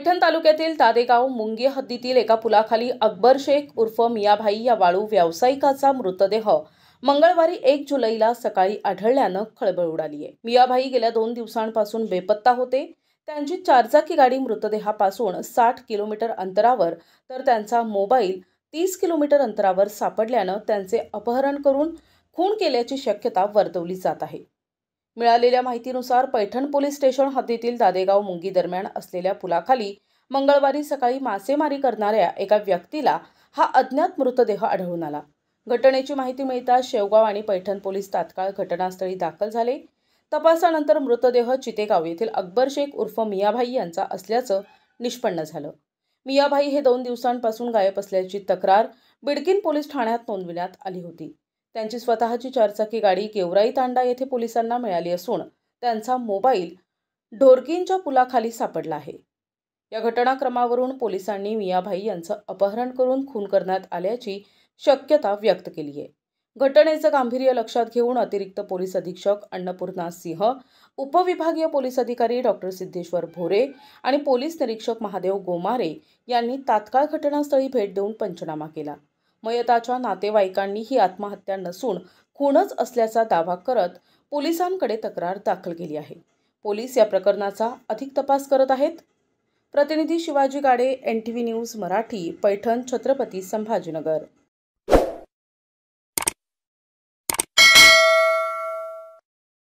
पैठण तालुक्यातील दादेगाव मुंगी हद्दीतील एका पुलाखाली अकबर शेख उर्फ मियाभाई या वाळू व्यावसायिकाचा मृतदेह मंगळवारी 1 जुलैला सकाळी आढळल्यानं खळबळ उडाली आहे। मियाभाई गेल्या 2 दिवसांपासून बेपत्ता होते। त्यांची चारचाकी गाडी मृतदेहापासून 60 किलोमीटर अंतरावर तर त्यांचा मोबाईल 30 किलोमीटर अंतरावर सापडल्यानं त्यांचे अपहरण करून खून केल्याची शक्यता वर्तवली जात आहे। मिळालेल्या माहितीनुसार पैठण पोलीस स्टेशन हद्दीतील दादेगाव मुंगी दरम्यान असलेल्या पुलाखाली मंगळवारी सकाळी मासेमारी करणाऱ्या एका व्यक्तीला हा अज्ञात मृतदेह आढळून आला। घटनेची माहिती मिळताच शेवगाव आणि पैठण पोलीस तात्काळ घटनास्थळी दाखल झाले। तपासानंतर मृतदेह चितेगाव येथील अकबर शेख उर्फ मियाभाई यांचा असल्याचं निष्पन्न झालं। मियाभाई हे 2 दिवसांपासून गायब असल्याची तक्रार बिडकीन पोलीस ठाण्यात नोंदविण्यात आली होती। त्यांची स्वतःची चारचाकी गाडी गेवराई तांडा येथे पोलिसांना मिळाली असून त्यांचा मोबाईल ढोरकींच्या पुलाखाली सापडला आहे। या घटनाक्रमावरून पोलिसांनी मियाभाई यांचं अपहरण करून खून करण्यात आल्याची शक्यता व्यक्त केली आहे। घटनेचं गांभीर्य लक्षात घेऊन अतिरिक्त पोलीस अधीक्षक अन्नपूर्णा सिंह, उपविभागीय पोलीस अधिकारी डॉक्टर सिद्धेश्वर भोरे आणि पोलीस निरीक्षक महादेव गोमारे यांनी तात्काळ घटनास्थळी भेट देऊन पंचनामा केला। मयताच्या नातेवाईकांनी ही आत्महत्या नसून खूनच असल्याचा दावा करत पोलिसांकडे तक्रार दाखल केली आहे। पोलीस या प्रकरणाचा अधिक तपास करत आहेत। प्रतिनिधी शिवाजी गाडे, NTV न्यूज मराठी, पैठण, छत्रपती संभाजीनगर।